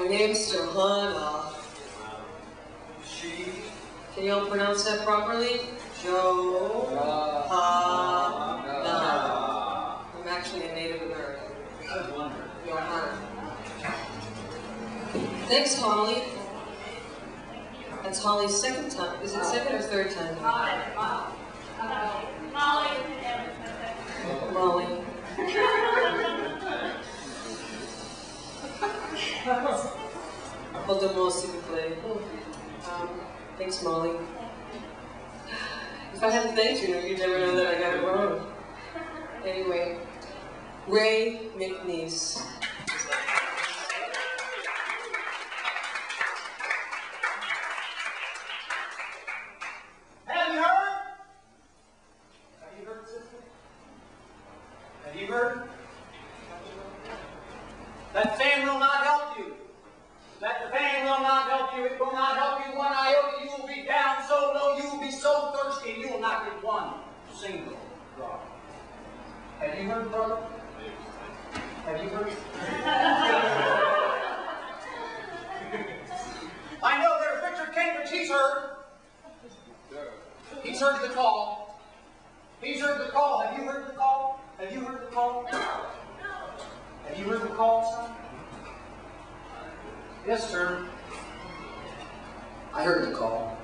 My name's Johanna. Can you all pronounce that properly? Johanna. I'm actually a Native American. Johanna. Thanks, Holly. That's Holly's second time. Is it second or third time? Molly. I'll do most of the play. Thanks, Molly. If I hadn't thanked you, you'd never know that I got it wrong. Anyway, Ray McNeece. Have you heard? Have you heard, sister? Have you heard? That fan will not help you. That fan will not help you. It will not help you one iota. You will be down so low. You will be so thirsty. You will not get one single drop. Have you heard, brother? Have you heard? I know there's Richard Cambridge. He's heard. He's heard the call. He's heard the call. Have you heard the call? Have you heard the call? Have you heard the call, son? Yes, sir. I heard the call.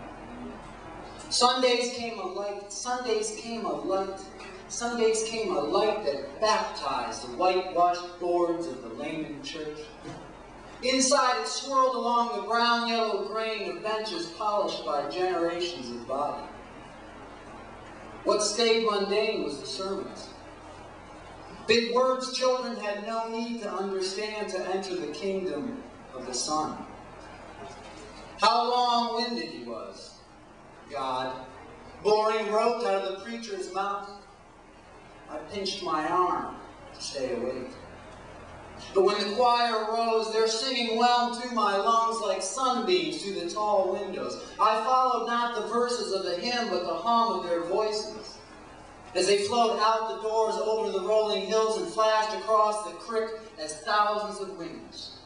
Sundays came a light. Sundays came a light. Sundays came a light that baptized the whitewashed boards of the layman church. Inside it swirled along the brown-yellow grain of benches polished by generations of body. What stayed mundane was the sermons. Big words children had no need to understand to enter the kingdom of the Son. How long-winded he was, God. Boring rote out of the preacher's mouth. I pinched my arm to stay awake. But when the choir rose, their singing whelmed through my lungs like sunbeams through the tall windows. I followed not the verses of the hymn, but the hum of their voices, as they flowed out the doors over the rolling hills and flashed across the creek as thousands of wings.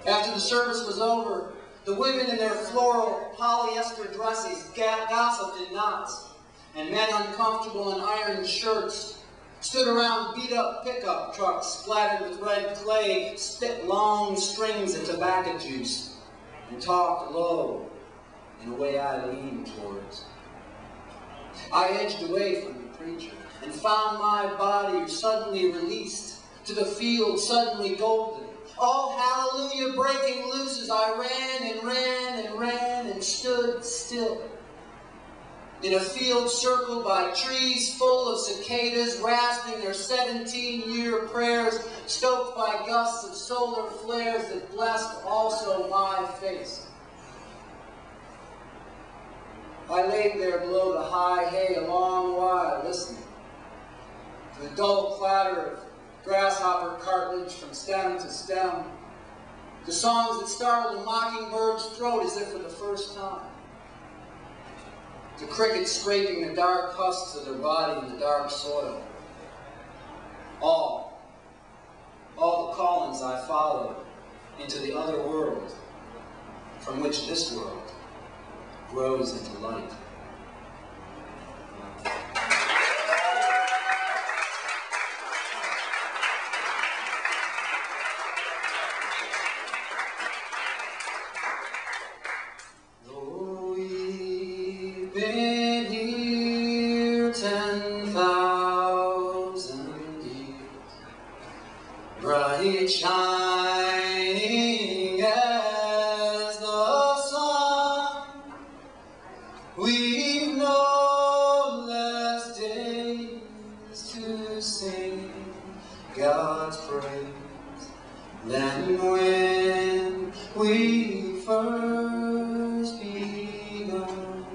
After the service was over, the women in their floral polyester dresses gossiped in knots, and men uncomfortable in iron shirts stood around beat-up pickup trucks splattered with red clay, spit long strings of tobacco juice, and talked low in a way I leaned towards. I edged away from the preacher and found my body suddenly released to the field, suddenly golden. All hallelujah breaking loose as I ran and ran and ran and stood still. In a field circled by trees full of cicadas rasping their 17-year prayers, stoked by gusts of solar flares that blessed also my face. I laid there below the high hay a long while, listening to the dull clatter of grasshopper cartilage from stem to stem, the songs that startled a mockingbird's throat as if for the first time, the crickets scraping the dark husks of their body in the dark soil. All the callings I followed into the other world, from which this world grows into light. Though we've been here 10,000 years, bright shining as the sun, we've no less days to sing God's praise than when we first begun.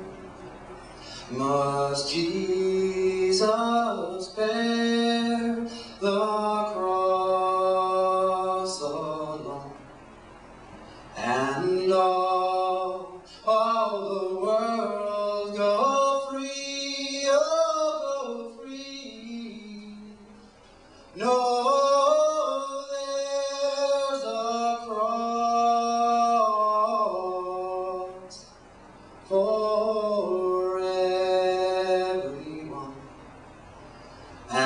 Must Jesus bear the cross alone, and all the world go free, oh, go free? No, there's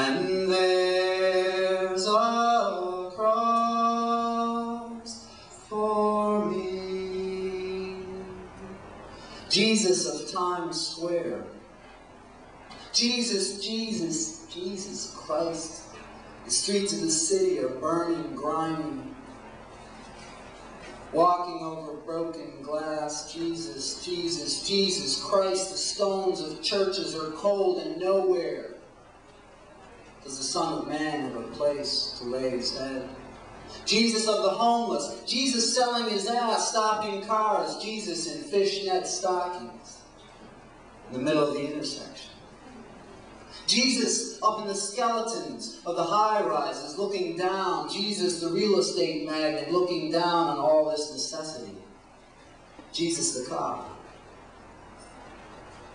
And there's a cross for me. Jesus of Times Square. Jesus, Jesus, Jesus Christ. The streets of the city are burning, grimy. Walking over broken glass. Jesus, Jesus, Jesus Christ. The stones of churches are cold and nowhere does the Son of Man have a place to lay his head. Jesus of the homeless. Jesus selling his ass, stopping cars. Jesus in fishnet stockings in the middle of the intersection. Jesus up in the skeletons of the high-rises looking down. Jesus the real estate magnate looking down on all this necessity. Jesus the cop.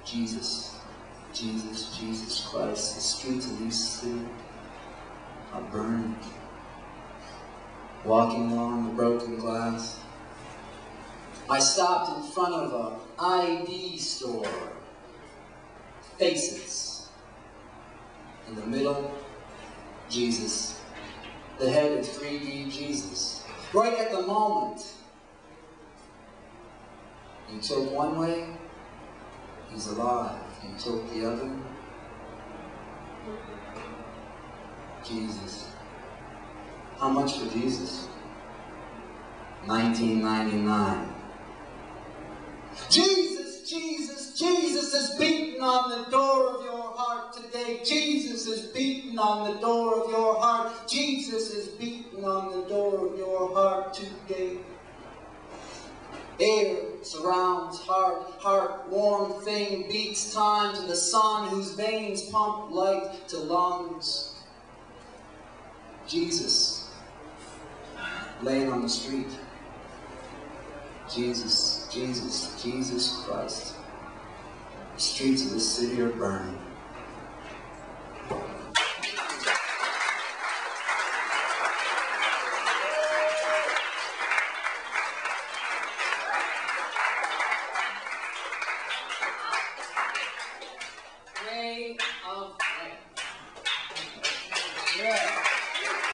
Jesus. Jesus, Jesus Christ, the streets of these cities are burning. Walking along the broken glass. I stopped in front of an ID store. Faces. In the middle, Jesus. The head of 3D Jesus. Right at the moment, you took one way, he's alive. You took the other. Jesus. How much for Jesus? $19.99. Jesus, Jesus, Jesus is beating on the door of your heart today. Jesus is beating on the door of your heart. Jesus is beating on the door of your heart today. Air surrounds heart, heart, warm thing, beats time to the sun whose veins pump light to lungs. Jesus, laying on the street. Jesus, Jesus, Jesus Christ. The streets of the city are burning.